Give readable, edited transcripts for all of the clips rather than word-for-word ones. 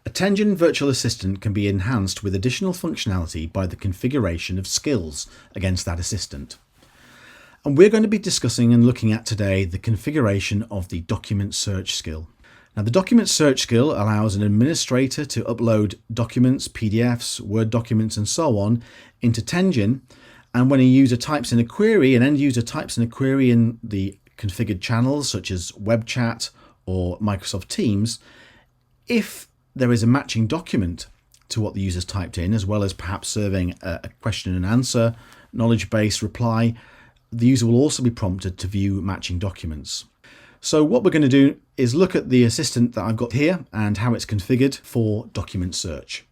A Tenjin virtual assistant can be enhanced with additional functionality by the configuration of skills against that assistant. And we're going to be discussing and looking at today the configuration of the document search skill. Now, the document search skill allows an administrator to upload documents, PDFs, Word documents, and so on into Tenjin. And when a user types in a query, an end user types in a query in the configured channels such as web chat or Microsoft Teams, if there is a matching document to what the user's typed in, as well as perhaps serving a question and answer, knowledge base reply, the user will also be prompted to view matching documents. So what we're going to do is look at the assistant that I've got here and how it's configured for document search.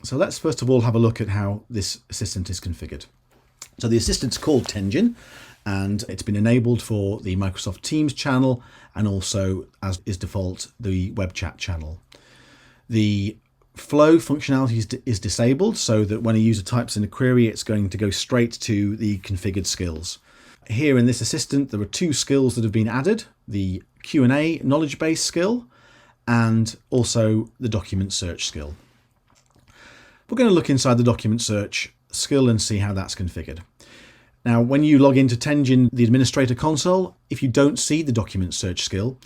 So let's first of all have a look at how this assistant is configured. So the assistant's called Tenjin, and it's been enabled for the Microsoft Teams channel and also, as is default, the web chat channel. The flow functionality is disabled so that when a user types in a query, it's going to go straight to the configured skills. Here in this assistant, there are two skills that have been added, the Q&A knowledge base skill and also the document search skill. We're going to look inside the document search skill and see how that's configured. Now, when you log into Tenjin, the administrator console, if you don't see the document search skill,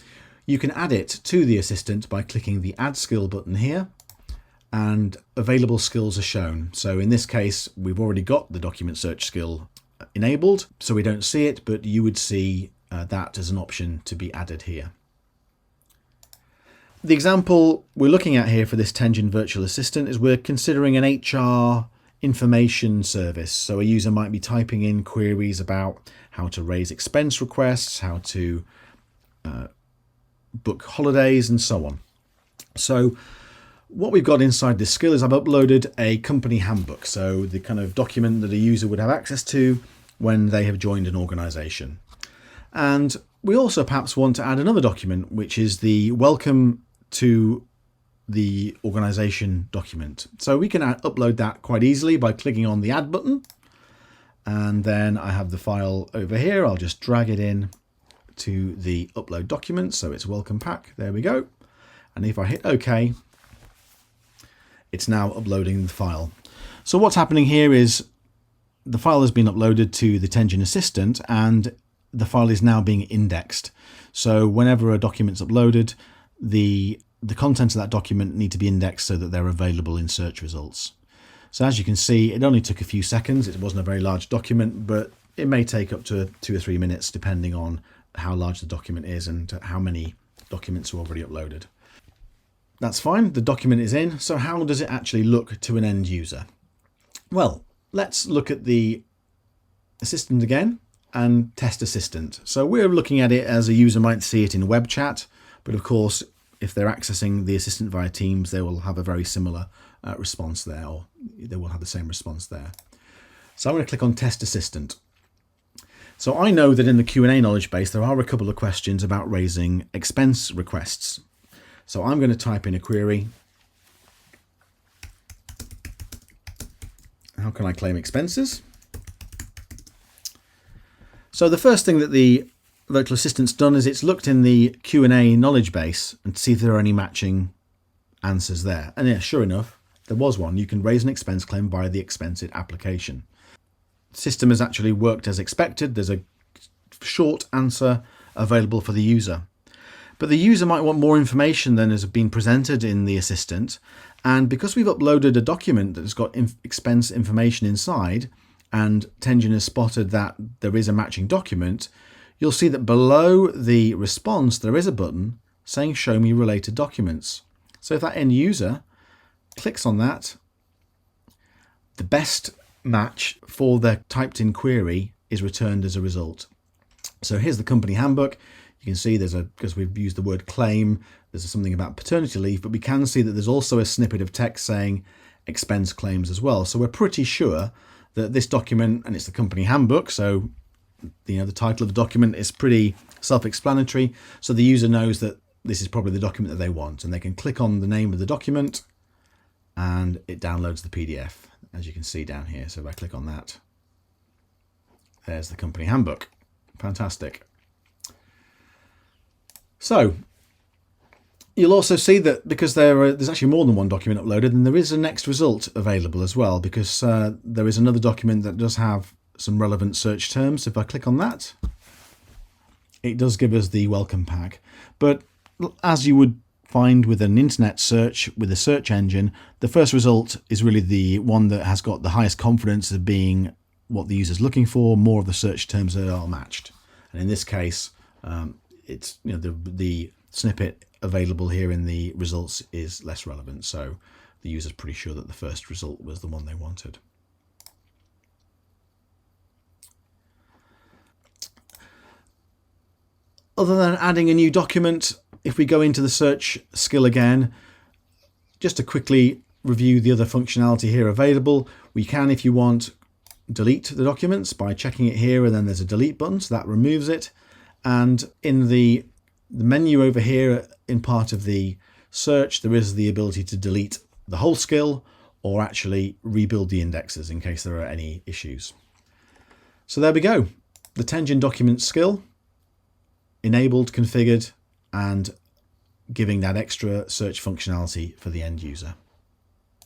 you can add it to the assistant by clicking the Add Skill button here, and available skills are shown. So in this case, we've already got the document search skill enabled, so we don't see it, but you would see that as an option to be added here. The example we're looking at here for this Tenjin virtual assistant is we're considering an HR information service. So a user might be typing in queries about how to raise expense requests, how to book holidays, and so on. So what we've got inside this skill is I've uploaded a company handbook, so the kind of document that a user would have access to when they have joined an organization. And we also perhaps want to add another document, which is the welcome to the organization document. So we can upload that quite easily by clicking on the add button. And then I have the file over here. I'll just drag it in to the upload document. So it's welcome pack. There we go. And if I hit OK, it's now uploading the file. So what's happening here is the file has been uploaded to the Tenjin assistant and the file is now being indexed. So whenever a document's uploaded, the contents of that document need to be indexed so that they're available in search results. So as you can see, it only took a few seconds. It wasn't a very large document, but it may take up to 2 or 3 minutes depending on how large the document is and how many documents are already uploaded. That's fine, the document is in. So how does it actually look to an end user? Well, let's look at the assistant again and test assistant. So we're looking at it as a user might see it in web chat, but of course, if they're accessing the assistant via Teams, they will have a very similar response there, or they will have the same response there. So I'm going to click on Test Assistant. So I know that in the Q&A knowledge base, there are a couple of questions about raising expense requests. So I'm going to type in a query. How can I claim expenses? So the first thing that the virtual assistant's done is it's looked in the Q&A knowledge base and see if there are any matching answers there. And yeah, sure enough, there was one. You can raise an expense claim via the Expenseit application. The system has actually worked as expected. There's a short answer available for the user. But the user might want more information than has been presented in the assistant. And because we've uploaded a document that's got expense information inside, and Tenjin has spotted that there is a matching document, you'll see that below the response, there is a button saying show me related documents. So if that end user clicks on that, the best match for their typed in query is returned as a result. So here's the company handbook. You can see because we've used the word claim, there's something about paternity leave, but we can see that there's also a snippet of text saying expense claims as well. So we're pretty sure that this document, and it's the company handbook, so the title of the document is pretty self-explanatory. So the user knows that this is probably the document that they want, and they can click on the name of the document and it downloads the PDF, as you can see down here. So if I click on that, there's the company handbook. Fantastic. So You'll also see that because there's actually more than one document uploaded, and there is a next result available as well, because there is another document that does have some relevant search terms. If I click on that, it does give us the welcome pack. But as you would find with an internet search with a search engine, the first result is really the one that has got the highest confidence of being what the user's looking for. More of the search terms are matched, and in this case, it's the snippet available here in the results is less relevant, so the user's pretty sure that the first result was the one they wanted. Other than adding a new document, if we go into the search skill again, just to quickly review the other functionality here available, we can, if you want, delete the documents by checking it here, and then there's a delete button, so that removes it. And in the menu over here, in part of the search, there is the ability to delete the whole skill or actually rebuild the indexes in case there are any issues. So there we go. The Tenjin document skill enabled, configured, and giving that extra search functionality for the end user.